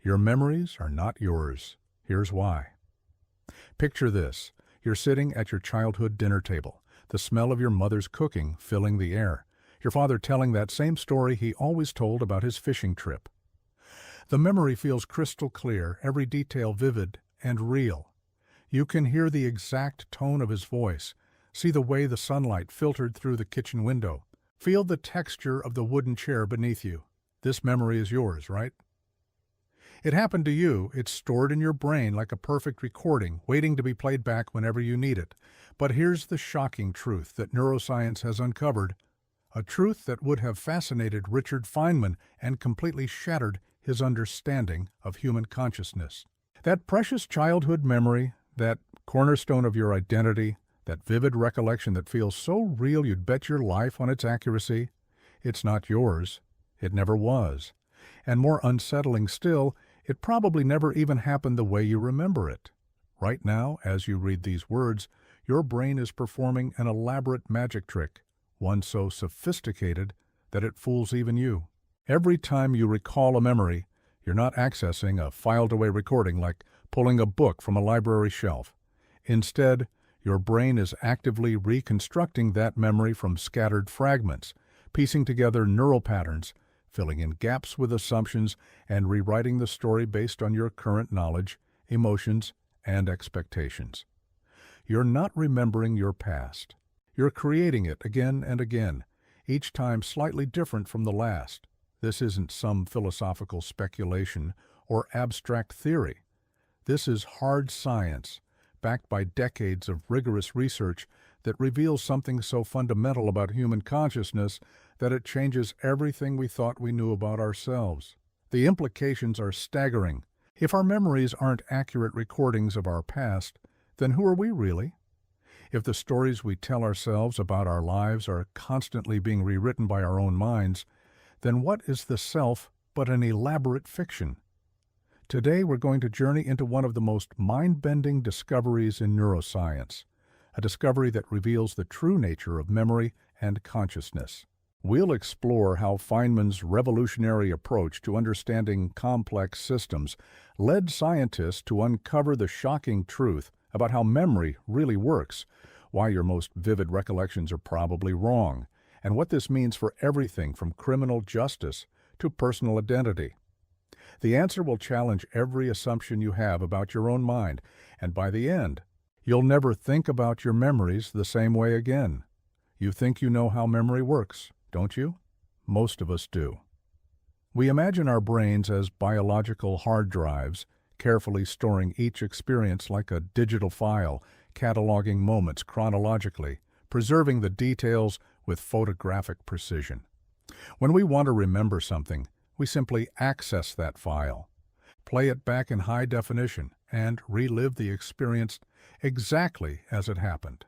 Your memories are not yours. Here's why. Picture this. You're sitting at your childhood dinner table, the smell of your mother's cooking filling the air, your father telling that same story he always told about his fishing trip. The memory feels crystal clear, every detail vivid and real. You can hear the exact tone of his voice, see the way the sunlight filtered through the kitchen window, feel the texture of the wooden chair beneath you. This memory is yours, right? It happened to you. It's stored in your brain like a perfect recording, waiting to be played back whenever you need it. But here's the shocking truth that neuroscience has uncovered, a truth that would have fascinated Richard Feynman and completely shattered his understanding of human consciousness. That precious childhood memory, that cornerstone of your identity, that vivid recollection that feels so real you'd bet your life on its accuracy, it's not yours. It never was. And more unsettling still, it probably never even happened the way you remember it. Right now, as you read these words, your brain is performing an elaborate magic trick, one so sophisticated that it fools even you. Every time you recall a memory, you're not accessing a filed-away recording like pulling a book from a library shelf. Instead, your brain is actively reconstructing that memory from scattered fragments, piecing together neural patterns, filling in gaps with assumptions, and rewriting the story based on your current knowledge, emotions, and expectations. You're not remembering your past. You're creating it again and again, each time slightly different from the last. This isn't some philosophical speculation or abstract theory. This is hard science, backed by decades of rigorous research that reveals something so fundamental about human consciousness that it changes everything we thought we knew about ourselves. The implications are staggering. If our memories aren't accurate recordings of our past, then who are we really? If the stories we tell ourselves about our lives are constantly being rewritten by our own minds, then what is the self but an elaborate fiction? Today we're going to journey into one of the most mind-bending discoveries in neuroscience, a discovery that reveals the true nature of memory and consciousness. We'll explore how Feynman's revolutionary approach to understanding complex systems led scientists to uncover the shocking truth about how memory really works, why your most vivid recollections are probably wrong, and what this means for everything from criminal justice to personal identity. The answer will challenge every assumption you have about your own mind, and by the end, you'll never think about your memories the same way again. You think you know how memory works, don't you? Most of us do. We imagine our brains as biological hard drives, carefully storing each experience like a digital file, cataloging moments chronologically, preserving the details with photographic precision. When we want to remember something, we simply access that file, play it back in high definition, and relive the experience exactly as it happened.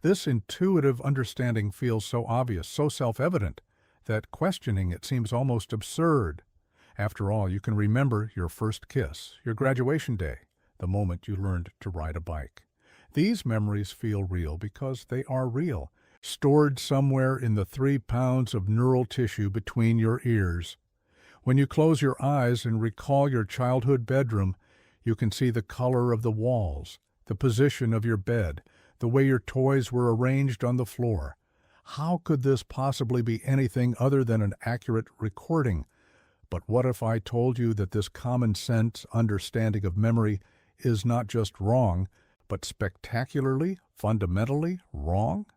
This intuitive understanding feels so obvious, so self-evident, that questioning it seems almost absurd. After all, you can remember your first kiss, your graduation day, the moment you learned to ride a bike. These memories feel real because they are real, stored somewhere in the 3 pounds of neural tissue between your ears. When you close your eyes and recall your childhood bedroom, you can see the color of the walls, the position of your bed, the way your toys were arranged on the floor. How could this possibly be anything other than an accurate recording? But what if I told you that this common sense understanding of memory is not just wrong, but spectacularly, fundamentally wrong?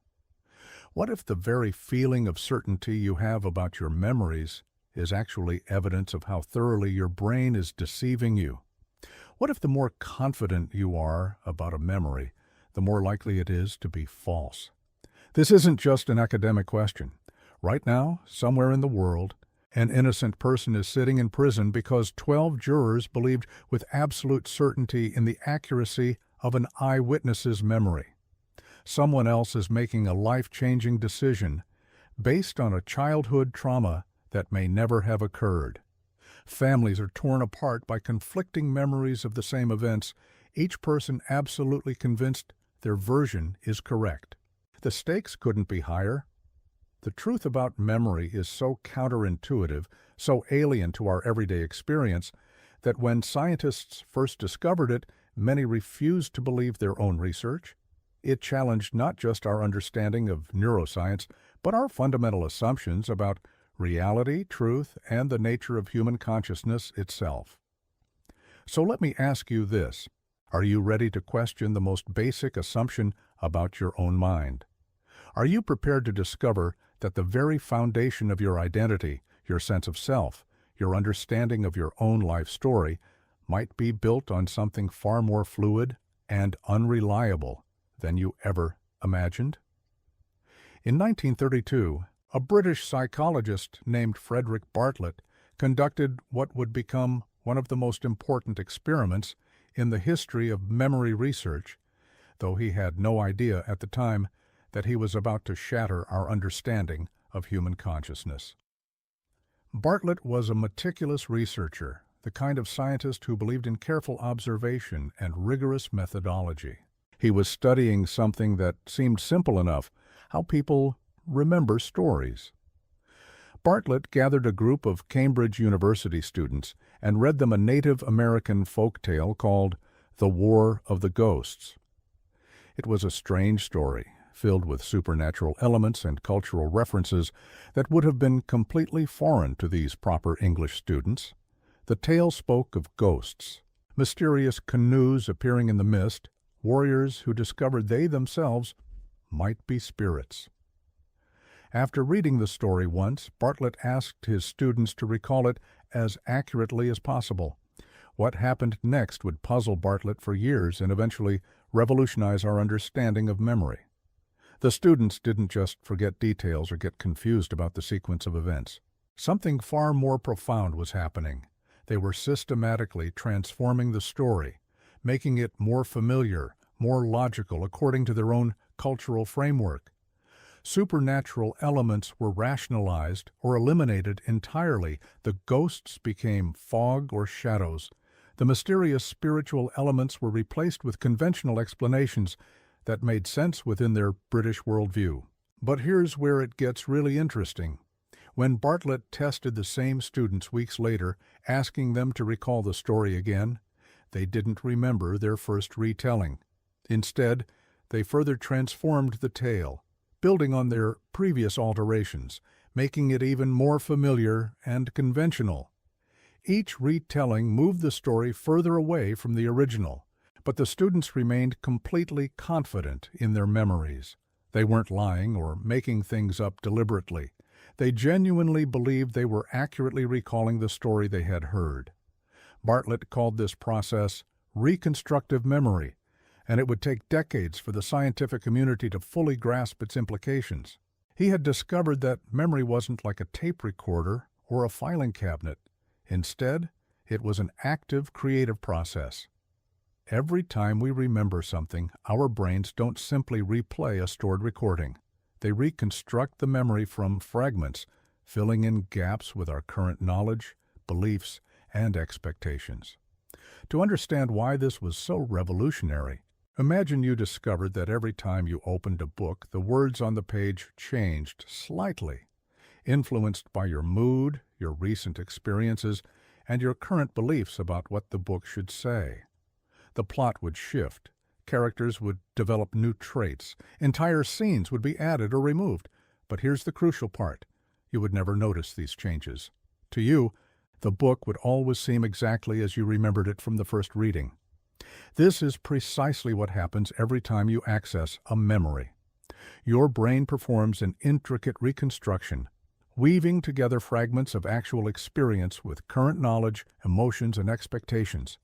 What if the very feeling of certainty you have about your memories is actually evidence of how thoroughly your brain is deceiving you? What if the more confident you are about a memory, the more likely it is to be false? This isn't just an academic question. Right now, somewhere in the world, an innocent person is sitting in prison because 12 jurors believed with absolute certainty in the accuracy of an eyewitness's memory. Someone else is making a life-changing decision based on a childhood trauma that may never have occurred. Families are torn apart by conflicting memories of the same events, each person absolutely convinced their version is correct. The stakes couldn't be higher. The truth about memory is so counterintuitive, so alien to our everyday experience, that when scientists first discovered it, many refused to believe their own research. It challenged not just our understanding of neuroscience, but our fundamental assumptions about reality, truth, and the nature of human consciousness itself. So let me ask you this. Are you ready to question the most basic assumption about your own mind? Are you prepared to discover that the very foundation of your identity, your sense of self, your understanding of your own life story, might be built on something far more fluid and unreliable than you ever imagined? In 1932, a British psychologist named Frederick Bartlett conducted what would become one of the most important experiments in the history of memory research, though he had no idea at the time that he was about to shatter our understanding of human consciousness. Bartlett was a meticulous researcher, the kind of scientist who believed in careful observation and rigorous methodology. He was studying something that seemed simple enough, how people remember stories. Bartlett gathered a group of Cambridge University students and read them a Native American folk tale called The War of the Ghosts. It was a strange story, filled with supernatural elements and cultural references that would have been completely foreign to these proper English students. The tale spoke of ghosts, mysterious canoes appearing in the mist, warriors who discovered they themselves might be spirits. After reading the story once, Bartlett asked his students to recall it as accurately as possible. What happened next would puzzle Bartlett for years and eventually revolutionize our understanding of memory. The students didn't just forget details or get confused about the sequence of events. Something far more profound was happening. They were systematically transforming the story, making it more familiar, more logical according to their own cultural framework. Supernatural elements were rationalized or eliminated entirely. The ghosts became fog or shadows. The mysterious spiritual elements were replaced with conventional explanations that made sense within their British worldview. But here's where it gets really interesting. When Bartlett tested the same students weeks later, asking them to recall the story again, they didn't remember their first retelling. Instead, they further transformed the tale, building on their previous alterations, making it even more familiar and conventional. Each retelling moved the story further away from the original, but the students remained completely confident in their memories. They weren't lying or making things up deliberately. They genuinely believed they were accurately recalling the story they had heard. Bartlett called this process reconstructive memory, and it would take decades for the scientific community to fully grasp its implications. He had discovered that memory wasn't like a tape recorder or a filing cabinet. Instead, it was an active, creative process. Every time we remember something, our brains don't simply replay a stored recording. They reconstruct the memory from fragments, filling in gaps with our current knowledge, beliefs, and expectations. To understand why this was so revolutionary, imagine you discovered that every time you opened a book, the words on the page changed slightly, influenced by your mood, your recent experiences, and your current beliefs about what the book should say. The plot would shift, characters would develop new traits, entire scenes would be added or removed. But here's the crucial part. You would never notice these changes. To you, the book would always seem exactly as you remembered it from the first reading. This is precisely what happens every time you access a memory. Your brain performs an intricate reconstruction, weaving together fragments of actual experience with current knowledge, emotions, and expectations.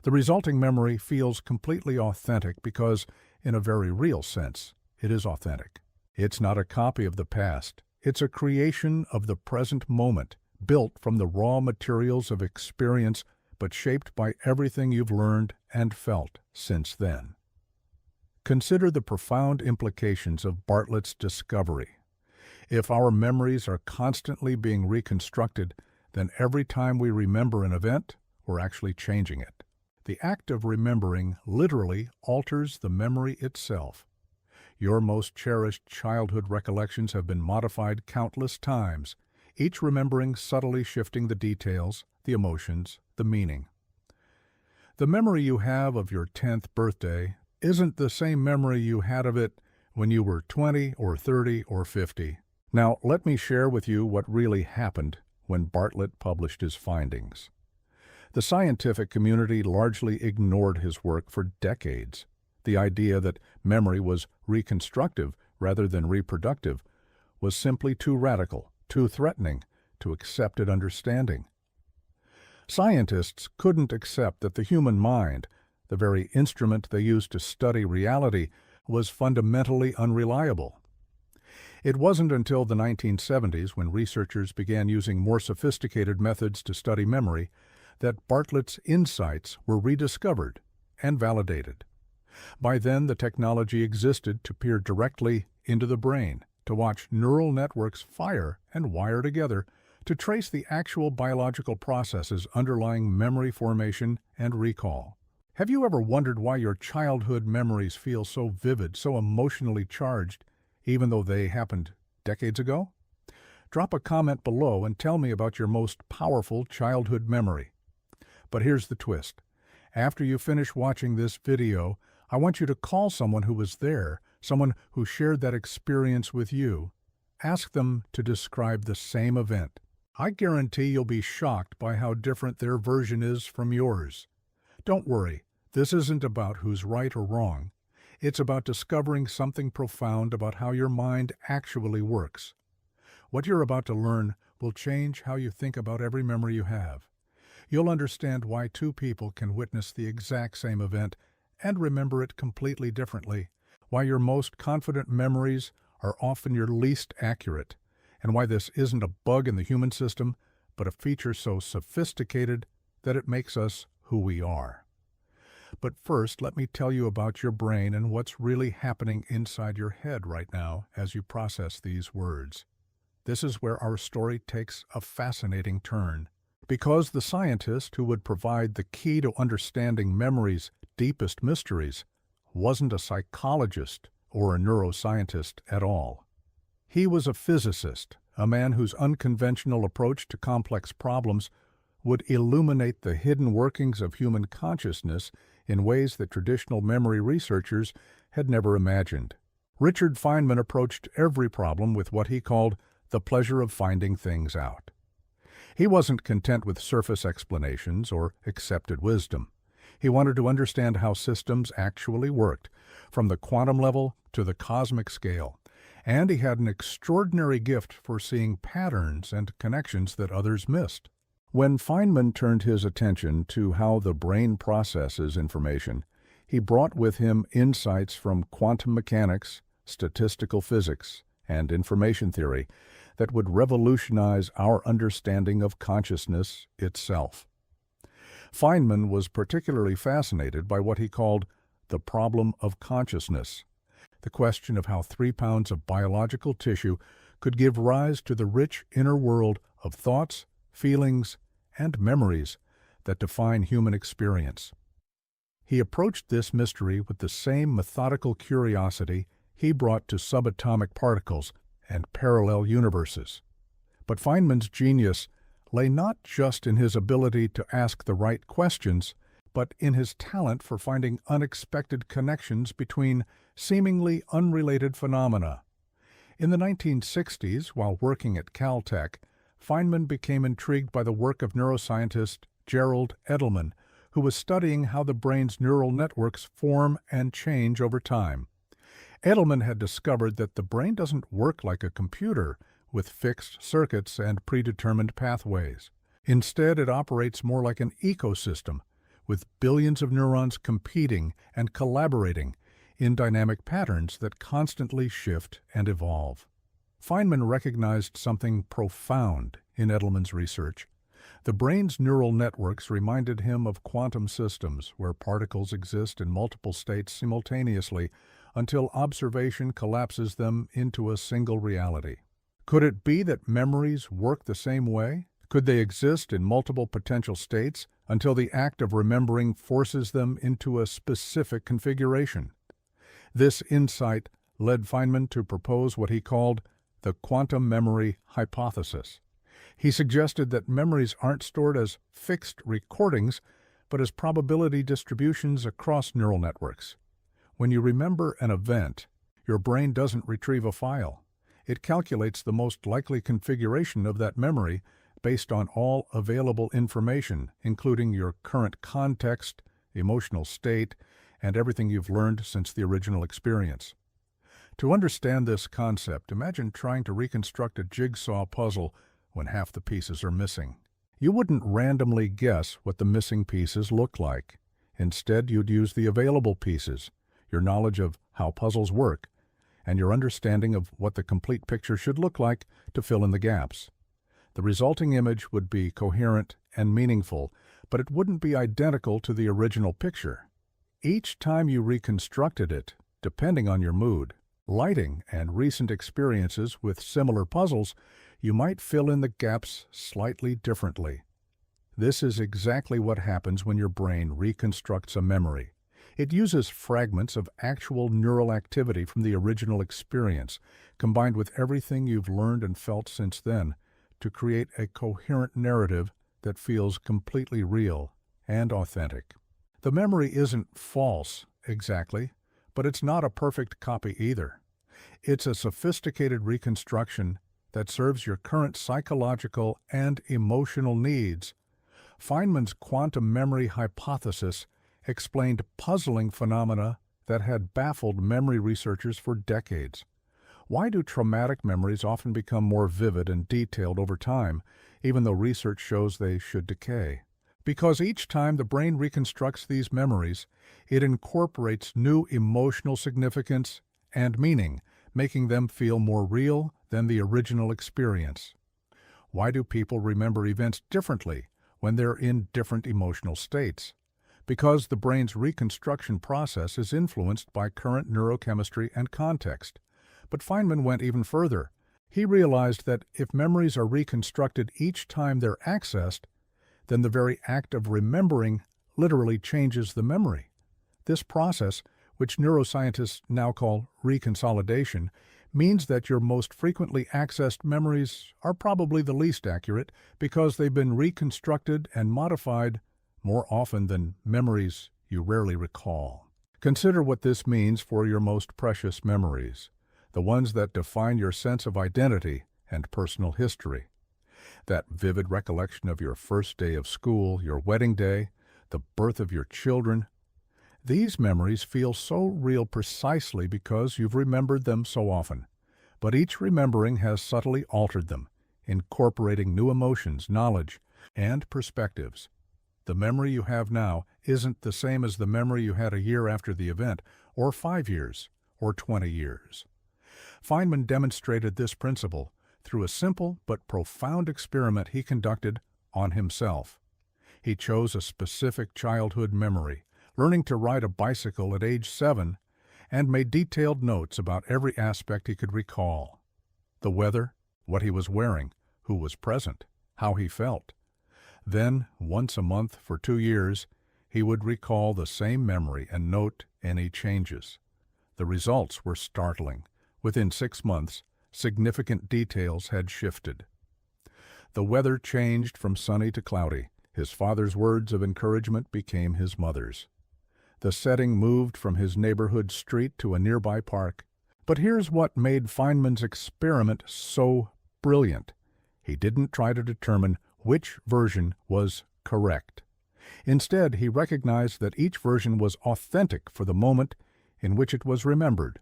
The resulting memory feels completely authentic because, in a very real sense, it is authentic. It's not a copy of the past. It's a creation of the present moment, built from the raw materials of experience, but shaped by everything you've learned and felt since then. Consider the profound implications of Bartlett's discovery. If our memories are constantly being reconstructed, then every time we remember an event, we're actually changing it. The act of remembering literally alters the memory itself. Your most cherished childhood recollections have been modified countless times, each remembering subtly shifting the details, the emotions, the meaning. The memory you have of your 10th birthday isn't the same memory you had of it when you were 20 or 30 or 50. Now, let me share with you what really happened when Bartlett published his findings. The scientific community largely ignored his work for decades. The idea that memory was reconstructive rather than reproductive was simply too radical, too threatening to accepted understanding. Scientists couldn't accept that the human mind, the very instrument they used to study reality, was fundamentally unreliable. It wasn't until the 1970s, when researchers began using more sophisticated methods to study memory, that Bartlett's insights were rediscovered and validated. By then, the technology existed to peer directly into the brain, to watch neural networks fire and wire together, to trace the actual biological processes underlying memory formation and recall. Have you ever wondered why your childhood memories feel so vivid, so emotionally charged, even though they happened decades ago? Drop a comment below and tell me about your most powerful childhood memory. But here's the twist. After you finish watching this video, I want you to call someone who was there, someone who shared that experience with you. Ask them to describe the same event. I guarantee you'll be shocked by how different their version is from yours. Don't worry, this isn't about who's right or wrong. It's about discovering something profound about how your mind actually works. What you're about to learn will change how you think about every memory you have. You'll understand why two people can witness the exact same event and remember it completely differently, why your most confident memories are often your least accurate, and why this isn't a bug in the human system, but a feature so sophisticated that it makes us who we are. But first, let me tell you about your brain and what's really happening inside your head right now as you process these words. This is where our story takes a fascinating turn, because the scientist who would provide the key to understanding memory's deepest mysteries wasn't a psychologist or a neuroscientist at all. He was a physicist, a man whose unconventional approach to complex problems would illuminate the hidden workings of human consciousness in ways that traditional memory researchers had never imagined. Richard Feynman approached every problem with what he called the pleasure of finding things out. He wasn't content with surface explanations or accepted wisdom. He wanted to understand how systems actually worked, from the quantum level to the cosmic scale, and he had an extraordinary gift for seeing patterns and connections that others missed. When Feynman turned his attention to how the brain processes information, he brought with him insights from quantum mechanics, statistical physics, and information theory that would revolutionize our understanding of consciousness itself. Feynman was particularly fascinated by what he called the problem of consciousness, the question of how 3 pounds of biological tissue could give rise to the rich inner world of thoughts, feelings, and memories that define human experience. He approached this mystery with the same methodical curiosity he brought to subatomic particles and parallel universes. But Feynman's genius lay not just in his ability to ask the right questions, but in his talent for finding unexpected connections between seemingly unrelated phenomena. In the 1960s, while working at Caltech, Feynman became intrigued by the work of neuroscientist Gerald Edelman, who was studying how the brain's neural networks form and change over time. Edelman had discovered that the brain doesn't work like a computer with fixed circuits and predetermined pathways. Instead, it operates more like an ecosystem, with billions of neurons competing and collaborating in dynamic patterns that constantly shift and evolve. Feynman recognized something profound in Edelman's research. The brain's neural networks reminded him of quantum systems where particles exist in multiple states simultaneously until observation collapses them into a single reality. Could it be that memories work the same way? Could they exist in multiple potential states until the act of remembering forces them into a specific configuration? This insight led Feynman to propose what he called the quantum memory hypothesis. He suggested that memories aren't stored as fixed recordings, but as probability distributions across neural networks. When you remember an event, your brain doesn't retrieve a file. It calculates the most likely configuration of that memory based on all available information, including your current context, emotional state, and everything you've learned since the original experience. To understand this concept, imagine trying to reconstruct a jigsaw puzzle when half the pieces are missing. You wouldn't randomly guess what the missing pieces look like. Instead, you'd use the available pieces, your knowledge of how puzzles work, and your understanding of what the complete picture should look like to fill in the gaps. The resulting image would be coherent and meaningful, but it wouldn't be identical to the original picture. Each time you reconstructed it, depending on your mood, lighting, and recent experiences with similar puzzles, you might fill in the gaps slightly differently. This is exactly what happens when your brain reconstructs a memory. It uses fragments of actual neural activity from the original experience, combined with everything you've learned and felt since then, to create a coherent narrative that feels completely real and authentic. The memory isn't false, exactly, but it's not a perfect copy either. It's a sophisticated reconstruction that serves your current psychological and emotional needs. Feynman's quantum memory hypothesis explained puzzling phenomena that had baffled memory researchers for decades. Why do traumatic memories often become more vivid and detailed over time, even though research shows they should decay? Because each time the brain reconstructs these memories, it incorporates new emotional significance and meaning, making them feel more real than the original experience. Why do people remember events differently when they're in different emotional states? Because the brain's reconstruction process is influenced by current neurochemistry and context. But Feynman went even further. He realized that if memories are reconstructed each time they're accessed, then the very act of remembering literally changes the memory. This process, which neuroscientists now call reconsolidation, means that your most frequently accessed memories are probably the least accurate because they've been reconstructed and modified more often than memories you rarely recall. Consider what this means for your most precious memories, the ones that define your sense of identity and personal history. That vivid recollection of your first day of school, your wedding day, the birth of your children. These memories feel so real precisely because you've remembered them so often. But each remembering has subtly altered them, incorporating new emotions, knowledge, and perspectives. The memory you have now isn't the same as the memory you had a year after the event, or 5 years, or 20 years. Feynman demonstrated this principle through a simple but profound experiment he conducted on himself. He chose a specific childhood memory, learning to ride a bicycle at age 7, and made detailed notes about every aspect he could recall. The weather, what he was wearing, who was present, how he felt. Then, once a month for 2 years, he would recall the same memory and note any changes. The results were startling. Within 6 months, significant details had shifted. The weather changed from sunny to cloudy. His father's words of encouragement became his mother's. The setting moved from his neighborhood street to a nearby park. But here's what made Feynman's experiment so brilliant. He didn't try to determine which version was correct. Instead, he recognized that each version was authentic for the moment in which it was remembered.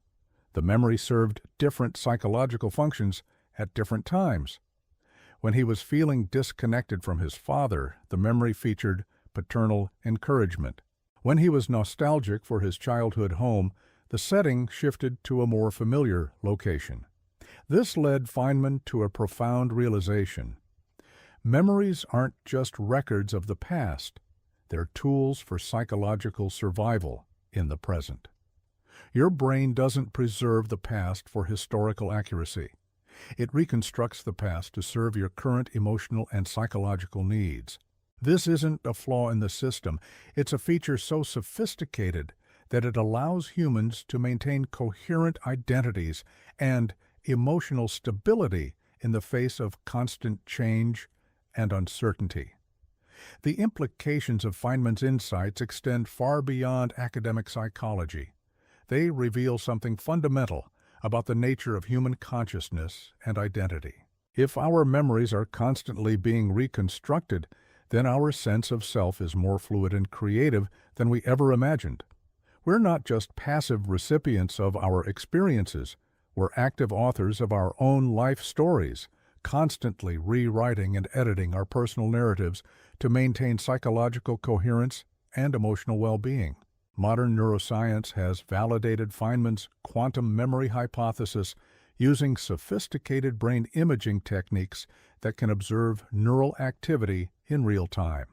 The memory served different psychological functions at different times. When he was feeling disconnected from his father, the memory featured paternal encouragement. When he was nostalgic for his childhood home, the setting shifted to a more familiar location. This led Feynman to a profound realization. Memories aren't just records of the past. They're tools for psychological survival in the present. Your brain doesn't preserve the past for historical accuracy. It reconstructs the past to serve your current emotional and psychological needs. This isn't a flaw in the system. It's a feature so sophisticated that it allows humans to maintain coherent identities and emotional stability in the face of constant change and uncertainty. The implications of Feynman's insights extend far beyond academic psychology. They reveal something fundamental about the nature of human consciousness and identity. If our memories are constantly being reconstructed, then our sense of self is more fluid and creative than we ever imagined. We're not just passive recipients of our experiences, we're active authors of our own life stories, constantly rewriting and editing our personal narratives to maintain psychological coherence and emotional well-being. Modern neuroscience has validated Feynman's quantum memory hypothesis using sophisticated brain imaging techniques that can observe neural activity in real time.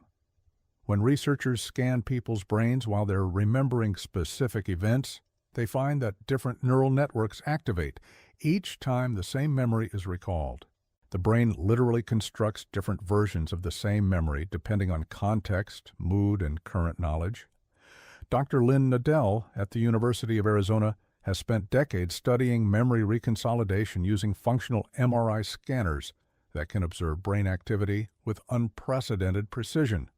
When researchers scan people's brains while they're remembering specific events, they find that different neural networks activate each time the same memory is recalled. The brain literally constructs different versions of the same memory depending on context, mood, and current knowledge. Dr. Lynn Nadell at the University of Arizona has spent decades studying memory reconsolidation using functional MRI scanners that can observe brain activity with unprecedented precision.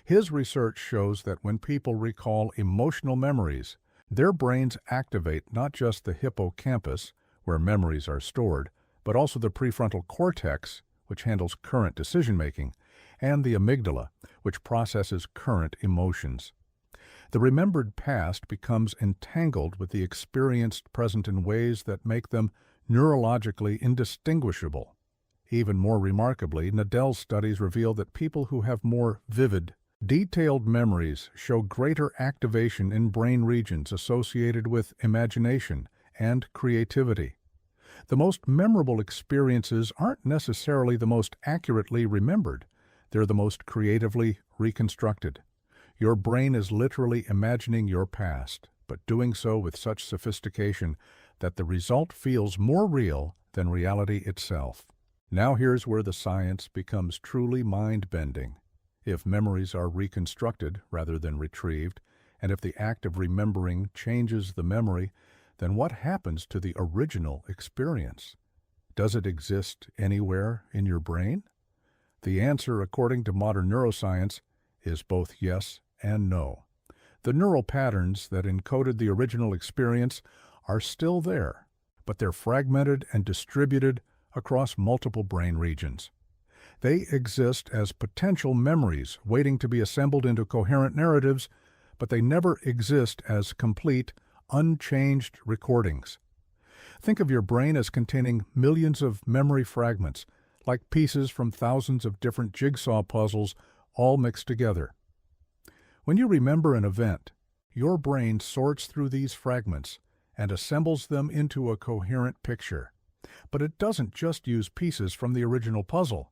His research shows that when people recall emotional memories, their brains activate not just the hippocampus, where memories are stored, but also the prefrontal cortex, which handles current decision-making, and the amygdala, which processes current emotions. The remembered past becomes entangled with the experienced present in ways that make them neurologically indistinguishable. Even more remarkably, Nadell's studies reveal that people who have more vivid, detailed memories show greater activation in brain regions associated with imagination and creativity. The most memorable experiences aren't necessarily the most accurately remembered. They're the most creatively reconstructed. Your brain is literally imagining your past, but doing so with such sophistication that the result feels more real than reality itself. Now here's where the science becomes truly mind-bending. If memories are reconstructed rather than retrieved, and if the act of remembering changes the memory, then what happens to the original experience? Does it exist anywhere in your brain? The answer, according to modern neuroscience, is both yes and no. The neural patterns that encoded the original experience are still there, but they're fragmented and distributed across multiple brain regions. They exist as potential memories waiting to be assembled into coherent narratives, but they never exist as complete, unchanged recordings. Think of your brain as containing millions of memory fragments, like pieces from thousands of different jigsaw puzzles all mixed together. When you remember an event, your brain sorts through these fragments and assembles them into a coherent picture. But it doesn't just use pieces from the original puzzle.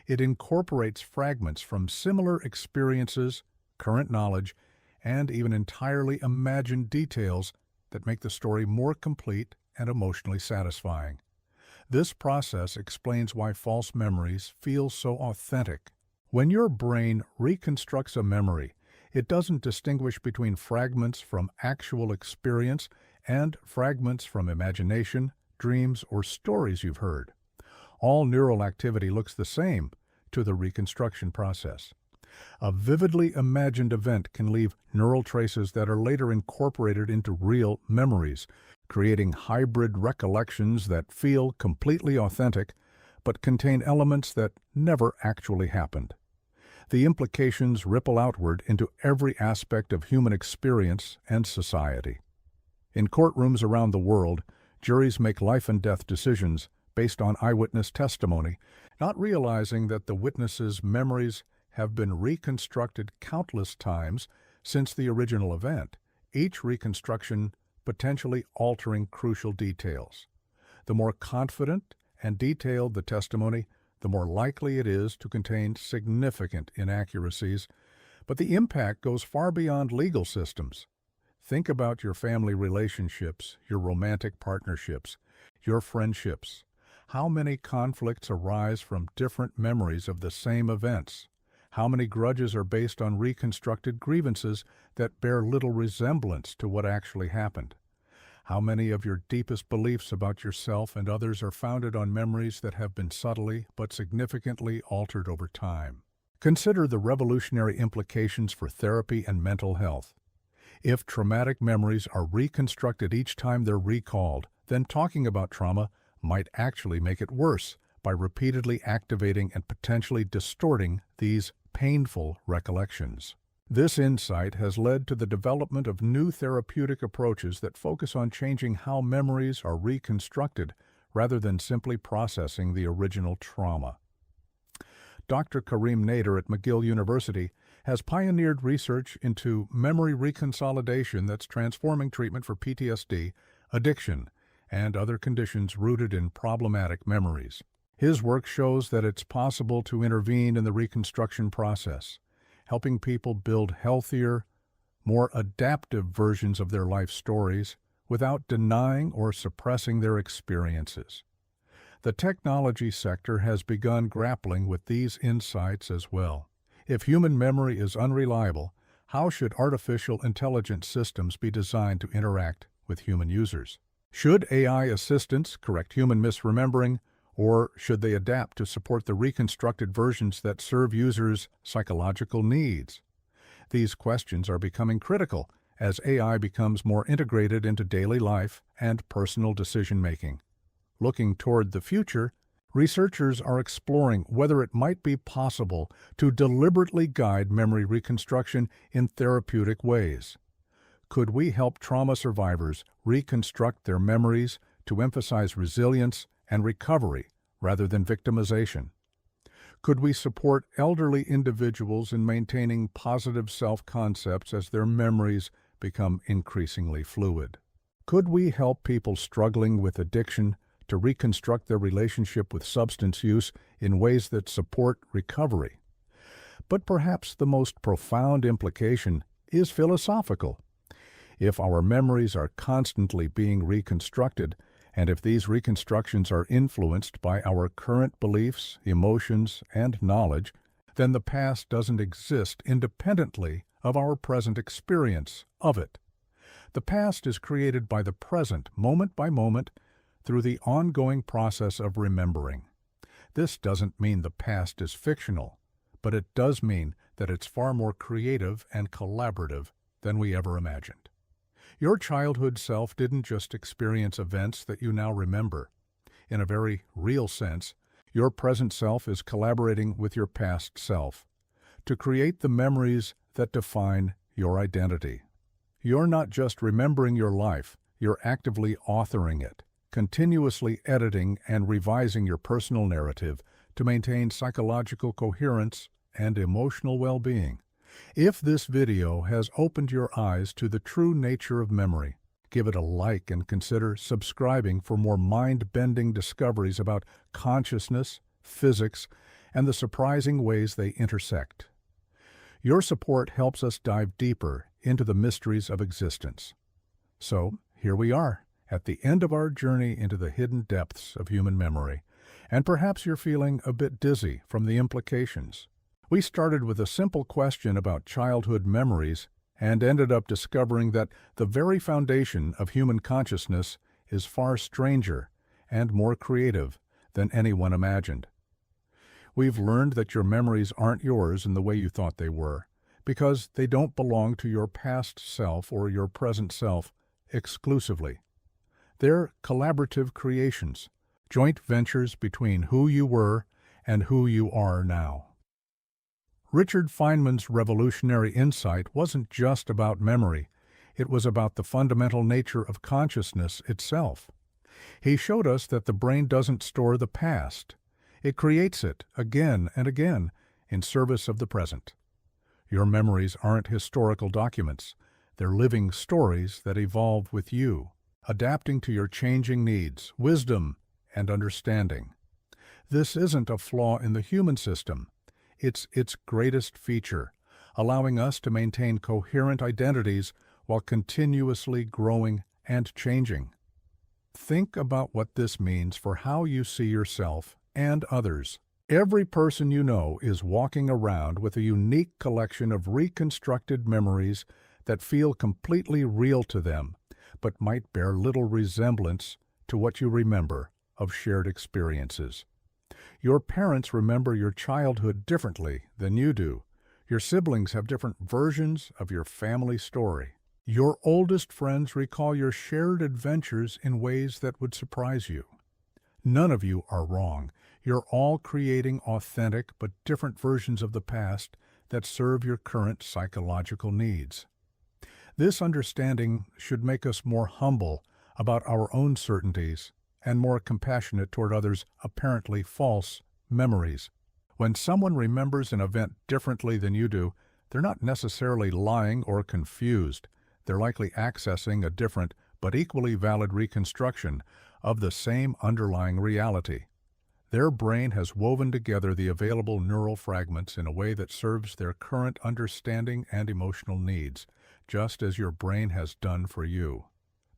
It incorporates fragments from similar experiences, current knowledge, and even entirely imagined details that make the story more complete and emotionally satisfying. This process explains why false memories feel so authentic. When your brain reconstructs a memory, it doesn't distinguish between fragments from actual experience and fragments from imagination, dreams, or stories you've heard. All neural activity looks the same to the reconstruction process. A vividly imagined event can leave neural traces that are later incorporated into real memories, creating hybrid recollections that feel completely authentic but contain elements that never actually happened. The implications ripple outward into every aspect of human experience and society. In courtrooms around the world, juries make life and death decisions based on eyewitness testimony, not realizing that the witnesses' memories have been reconstructed countless times since the original event, each reconstruction potentially altering crucial details. The more confident and detailed the testimony, the more likely it is to contain significant inaccuracies, but the impact goes far beyond legal systems. Think about your family relationships, your romantic partnerships, your friendships. How many conflicts arise from different memories of the same events? How many grudges are based on reconstructed grievances that bear little resemblance to what actually happened? How many of your deepest beliefs about yourself and others are founded on memories that have been subtly but significantly altered over time? Consider the revolutionary implications for therapy and mental health. If traumatic memories are reconstructed each time they're recalled, then talking about trauma might actually make it worse by repeatedly activating and potentially distorting these painful recollections. This insight has led to the development of new therapeutic approaches that focus on changing how memories are reconstructed rather than simply processing the original trauma. Dr. Karim Nader at McGill University has pioneered research into memory reconsolidation that's transforming treatment for PTSD, addiction, and other conditions rooted in problematic memories. His work shows that it's possible to intervene in the reconstruction process, helping people build healthier, more adaptive versions of their life stories without denying or suppressing their experiences. The technology sector has begun grappling with these insights as well. If human memory is unreliable, how should artificial intelligence systems be designed to interact with human users? Should AI assistants correct human misremembering, or should they adapt to support the reconstructed versions that serve users' psychological needs? These questions are becoming critical as AI becomes more integrated into daily life and personal decision-making. Looking toward the future, researchers are exploring whether it might be possible to deliberately guide memory reconstruction in therapeutic ways. Could we help trauma survivors reconstruct their memories to emphasize resilience and recovery rather than victimization? Could we support elderly individuals in maintaining positive self-concepts as their memories become increasingly fluid? Could we help people struggling with addiction to reconstruct their relationship with substance use in ways that support recovery? But perhaps the most profound implication is philosophical. If our memories are constantly being reconstructed, and if these reconstructions are influenced by our current beliefs, emotions, and knowledge, then the past doesn't exist independently of our present experience of it. The past is created by the present, moment by moment, through the ongoing process of remembering. This doesn't mean the past is fictional, but it does mean that it's far more creative and collaborative than we ever imagined. Your childhood self didn't just experience events that you now remember. In a very real sense, your present self is collaborating with your past self to create the memories that define your identity. You're not just remembering your life, you're actively authoring it, continuously editing and revising your personal narrative to maintain psychological coherence and emotional well-being. If this video has opened your eyes to the true nature of memory, give it a like and consider subscribing for more mind-bending discoveries about consciousness, physics, and the surprising ways they intersect. Your support helps us dive deeper into the mysteries of existence. So, here we are, at the end of our journey into the hidden depths of human memory, and perhaps you're feeling a bit dizzy from the implications. We started with a simple question about childhood memories and ended up discovering that the very foundation of human consciousness is far stranger and more creative than anyone imagined. We've learned that your memories aren't yours in the way you thought they were, because they don't belong to your past self or your present self exclusively. They're collaborative creations, joint ventures between who you were and who you are now. Richard Feynman's revolutionary insight wasn't just about memory, it was about the fundamental nature of consciousness itself. He showed us that the brain doesn't store the past. It creates it again and again in service of the present. Your memories aren't historical documents. They're living stories that evolve with you, adapting to your changing needs, wisdom, and understanding. This isn't a flaw in the human system. It's its greatest feature, allowing us to maintain coherent identities while continuously growing and changing. Think about what this means for how you see yourself and others. Every person you know is walking around with a unique collection of reconstructed memories that feel completely real to them, but might bear little resemblance to what you remember of shared experiences. Your parents remember your childhood differently than you do. Your siblings have different versions of your family story. Your oldest friends recall your shared adventures in ways that would surprise you. None of you are wrong. You're all creating authentic but different versions of the past that serve your current psychological needs. This understanding should make us more humble about our own certainties and more compassionate toward others' apparently false memories. When someone remembers an event differently than you do, they're not necessarily lying or confused. They're likely accessing a different but equally valid reconstruction of the same underlying reality. Their brain has woven together the available neural fragments in a way that serves their current understanding and emotional needs, just as your brain has done for you.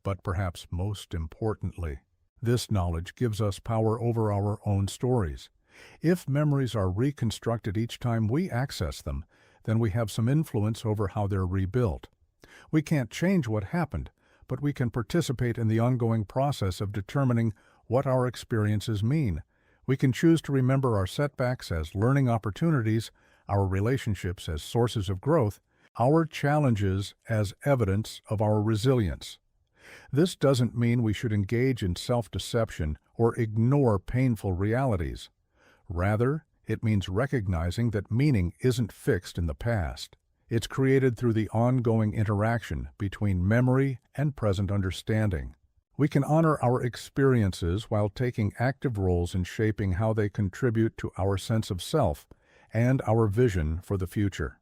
But perhaps most importantly, this knowledge gives us power over our own stories. If memories are reconstructed each time we access them, then we have some influence over how they're rebuilt. We can't change what happened, but we can participate in the ongoing process of determining what our experiences mean. We can choose to remember our setbacks as learning opportunities, our relationships as sources of growth, our challenges as evidence of our resilience. This doesn't mean we should engage in self-deception or ignore painful realities. Rather, it means recognizing that meaning isn't fixed in the past. It's created through the ongoing interaction between memory and present understanding. We can honor our experiences while taking active roles in shaping how they contribute to our sense of self and our vision for the future.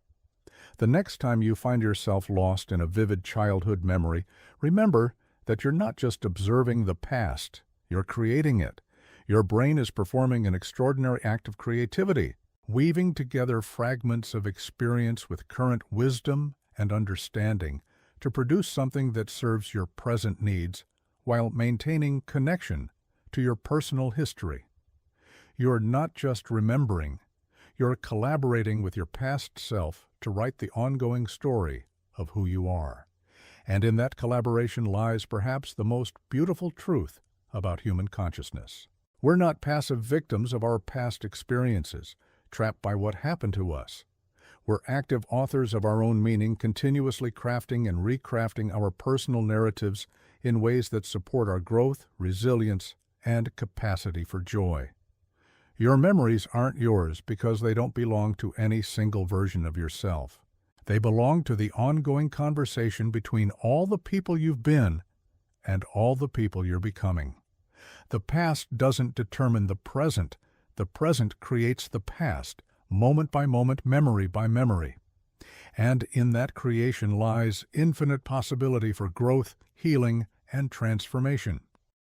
The next time you find yourself lost in a vivid childhood memory, remember that you're not just observing the past, you're creating it. Your brain is performing an extraordinary act of creativity, weaving together fragments of experience with current wisdom and understanding to produce something that serves your present needs while maintaining connection to your personal history. You're not just remembering, you're collaborating with your past self to write the ongoing story of who you are. And in that collaboration lies perhaps the most beautiful truth about human consciousness. We're not passive victims of our past experiences, trapped by what happened to us. We're active authors of our own meaning, continuously crafting and recrafting our personal narratives in ways that support our growth, resilience, and capacity for joy. Your memories aren't yours because they don't belong to any single version of yourself. They belong to the ongoing conversation between all the people you've been and all the people you're becoming. The past doesn't determine the present. The present creates the past, moment by moment, memory by memory. And in that creation lies infinite possibility for growth, healing, and transformation.